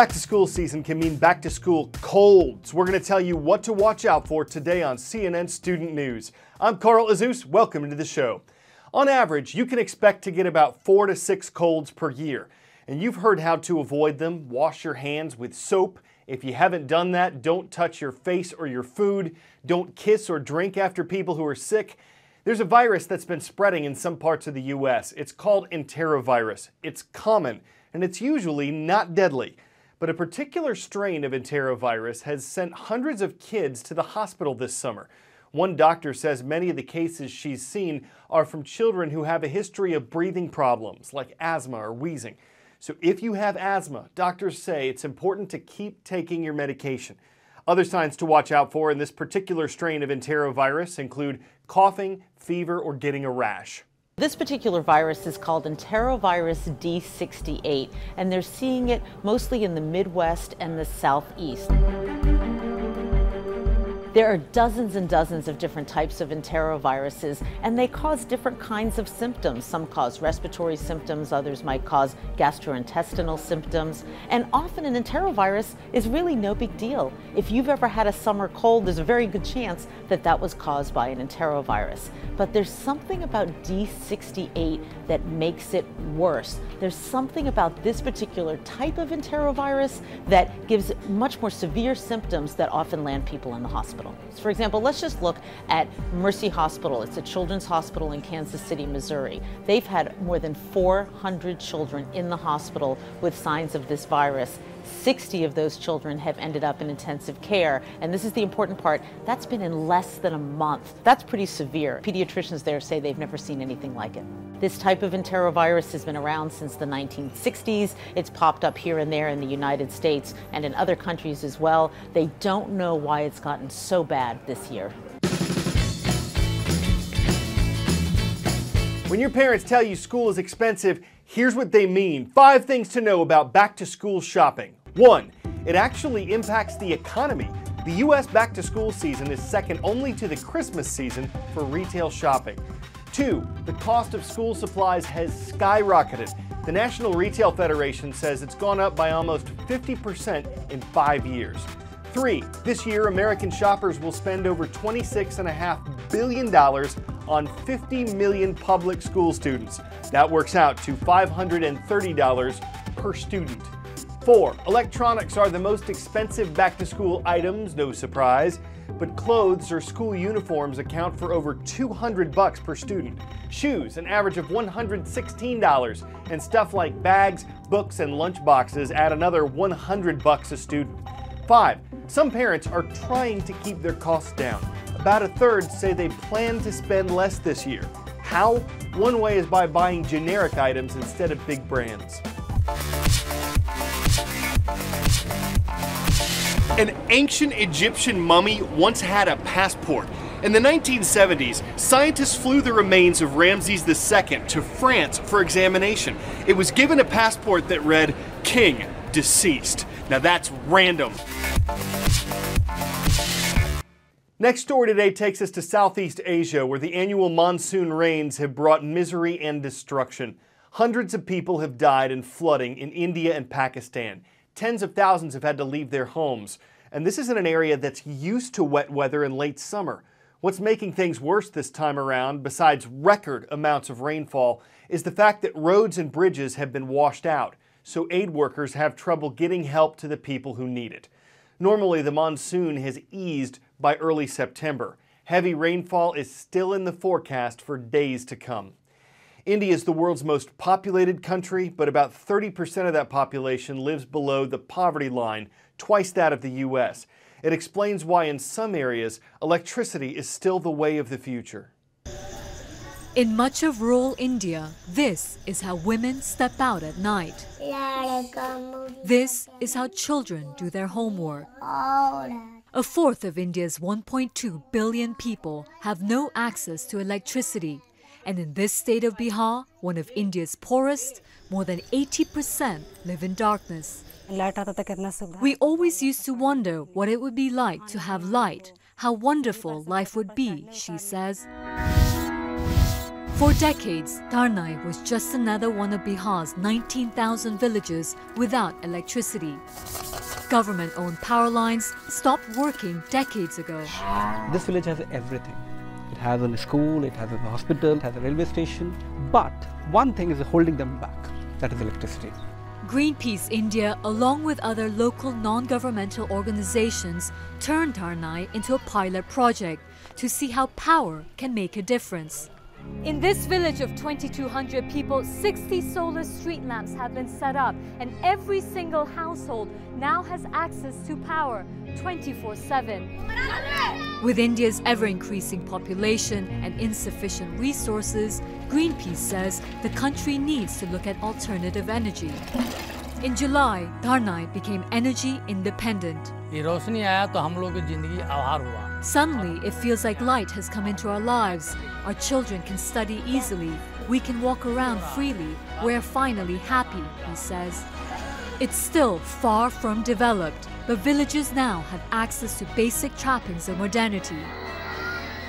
Back to school season can mean back to school colds. We're going to tell you what to watch out for today on CNN Student News. I'm Carl Azus. Welcome to the show. On average, you can expect to get about 4 to 6 colds per year. And you've heard how to avoid them. Wash your hands with soap. If you haven't done that, don't touch your face or your food. Don't kiss or drink after people who are sick. There's a virus that's been spreading in some parts of the U.S. It's called enterovirus. It's common, and it's usually not deadly. But a particular strain of enterovirus has sent hundreds of kids to the hospital this summer. One doctor says many of the cases she's seen are from children who have a history of breathing problems, like asthma or wheezing. So if you have asthma, doctors say it's important to keep taking your medication. Other signs to watch out for in this particular strain of enterovirus include coughing, fever, or getting a rash. This particular virus is called enterovirus D68, and they're seeing it mostly in the Midwest and the Southeast. There are dozens and dozens of different types of enteroviruses, and they cause different kinds of symptoms. Some cause respiratory symptoms, others might cause gastrointestinal symptoms, and often an enterovirus is really no big deal. If you've ever had a summer cold, there's a very good chance that that was caused by an enterovirus. But there's something about D68 that makes it worse. There's something about this particular type of enterovirus that gives much more severe symptoms that often land people in the hospital. For example, let's just look at Mercy Hospital. It's a children's hospital in Kansas City, Missouri. They've had more than 400 children in the hospital with signs of this virus. 60 of those children have ended up in intensive care. And this is the important part, that's been in less than a month. That's pretty severe. Pediatricians there say they've never seen anything like it. This type of enterovirus has been around since the 1960s. It's popped up here and there in the United States and in other countries as well. They don't know why it's gotten so bad this year. When your parents tell you school is expensive, here's what they mean. 5 things to know about back-to-school shopping. 1. It actually impacts the economy. The U.S. back-to-school season is second only to the Christmas season for retail shopping. 2. The cost of school supplies has skyrocketed. The National Retail Federation says it's gone up by almost 50% in 5 years. 3. This year, American shoppers will spend over $26.5 billion on 50 million public school students. That works out to $530 per student. 4. Electronics are the most expensive back-to-school items, no surprise, but clothes or school uniforms account for over $200 per student. Shoes, an average of $116, and stuff like bags, books, and lunch boxes add another $100 a student. 5. Some parents are trying to keep their costs down. About a third say they plan to spend less this year. How? One way is by buying generic items instead of big brands. An ancient Egyptian mummy once had a passport. In the 1970s, scientists flew the remains of Ramses II to France for examination. It was given a passport that read, "King, deceased." Now that's random. Next story today takes us to Southeast Asia, where the annual monsoon rains have brought misery and destruction. Hundreds of people have died in flooding in India and Pakistan. Tens of thousands have had to leave their homes. And this is in an area that's used to wet weather in late summer. What's making things worse this time around, besides record amounts of rainfall, is the fact that roads and bridges have been washed out, so aid workers have trouble getting help to the people who need it. Normally, the monsoon has eased by early September. Heavy rainfall is still in the forecast for days to come. India is the world's most populated country, but about 30% of that population lives below the poverty line, twice that of the U.S. It explains why in some areas, electricity is still the way of the future. In much of rural India, this is how women step out at night. This is how children do their homework. A fourth of India's 1.2 billion people have no access to electricity. And in this state of Bihar, one of India's poorest, more than 80% live in darkness. We always used to wonder what it would be like to have light, how wonderful life would be, she says. For decades, Tarnai was just another one of Bihar's 19,000 villages without electricity. Government-owned power lines stopped working decades ago. This village has everything. It has a school, it has a hospital, it has a railway station. But one thing is holding them back, that is electricity. Greenpeace India, along with other local non-governmental organizations, turned Tarnai into a pilot project to see how power can make a difference. In this village of 2,200 people, 60 solar street lamps have been set up, and every single household now has access to power 24/7. With India's ever-increasing population and insufficient resources, Greenpeace says the country needs to look at alternative energy. In July, Tarnai became energy independent. Suddenly, it feels like light has come into our lives. Our children can study easily. We can walk around freely. We're finally happy, he says. It's still far from developed, but villages now have access to basic trappings of modernity.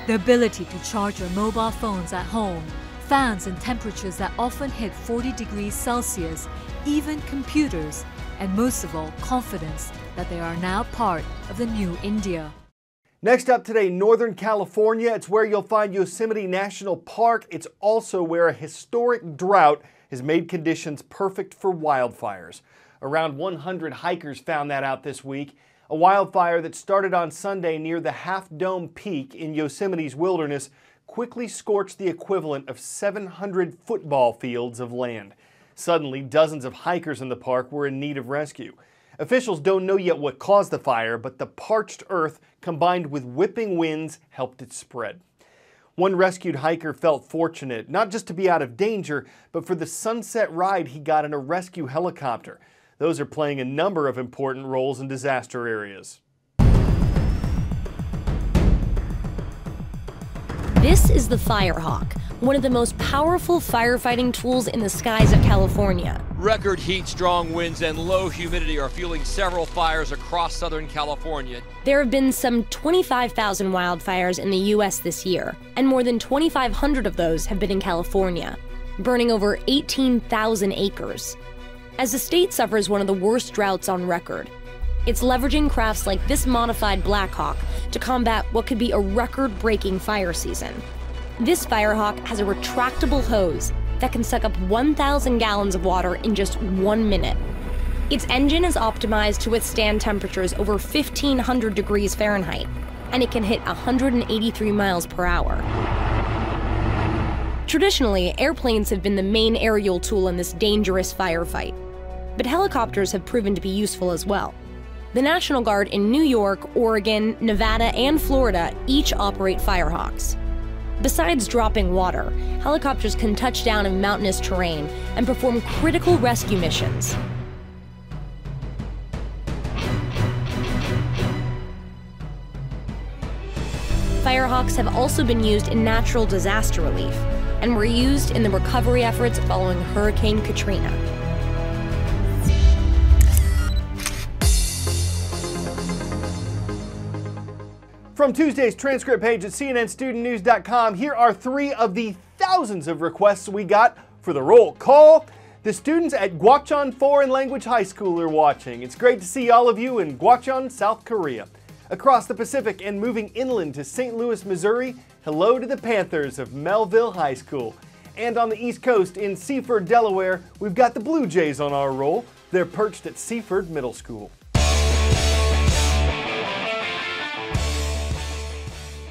The ability to charge your mobile phones at home, fans and temperatures that often hit 40 degrees Celsius, even computers, and most of all, confidence that they are now part of the new India. Next up today, Northern California. It's where you'll find Yosemite National Park. It's also where a historic drought has made conditions perfect for wildfires. Around 100 hikers found that out this week. A wildfire that started on Sunday near the Half Dome Peak in Yosemite's wilderness quickly scorched the equivalent of 700 football fields of land. Suddenly, dozens of hikers in the park were in need of rescue. Officials don't know yet what caused the fire, but the parched earth combined with whipping winds helped it spread. One rescued hiker felt fortunate, not just to be out of danger, but for the sunset ride he got in a rescue helicopter. Those are playing a number of important roles in disaster areas. This is the Firehawk, one of the most powerful firefighting tools in the skies of California. Record heat, strong winds, and low humidity are fueling several fires across Southern California. There have been some 25,000 wildfires in the U.S. this year, and more than 2,500 of those have been in California, burning over 18,000 acres. As the state suffers one of the worst droughts on record, it's leveraging crafts like this modified Blackhawk to combat what could be a record-breaking fire season. This Firehawk has a retractable hose that can suck up 1,000 gallons of water in just 1 minute. Its engine is optimized to withstand temperatures over 1,500 degrees Fahrenheit, and it can hit 183 miles per hour. Traditionally, airplanes have been the main aerial tool in this dangerous firefight, but helicopters have proven to be useful as well. The National Guard in New York, Oregon, Nevada, and Florida each operate Firehawks. Besides dropping water, helicopters can touch down in mountainous terrain and perform critical rescue missions. Firehawks have also been used in natural disaster relief and were used in the recovery efforts following Hurricane Katrina. From Tuesday's transcript page at cnnstudentnews.com, here are 3 of the thousands of requests we got for the roll call. The students at Gwacheon Foreign Language High School are watching. It's great to see all of you in Gwacheon, South Korea. Across the Pacific and moving inland to St. Louis, Missouri, hello to the Panthers of Melville High School. And on the East Coast in Seaford, Delaware, we've got the Blue Jays on our roll. They're perched at Seaford Middle School.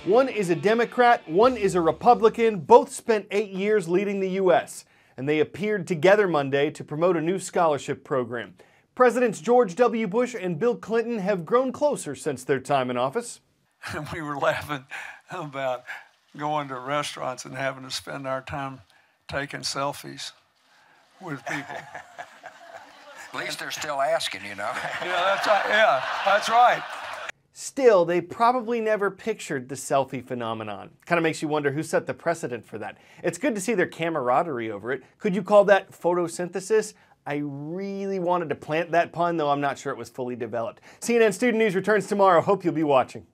One is a Democrat, one is a Republican. Both spent 8 years leading the U.S., and they appeared together Monday to promote a new scholarship program. Presidents George W. Bush and Bill Clinton have grown closer since their time in office. We were laughing about going to restaurants and having to spend our time taking selfies with people. At least they're still asking, you know. Yeah, that's right. Still, they probably never pictured the selfie phenomenon. Kind of makes you wonder who set the precedent for that. It's good to see their camaraderie over it. Could you call that photosynthesis? I really wanted to plant that pun, though I'm not sure it was fully developed. CNN Student News returns tomorrow. Hope you'll be watching.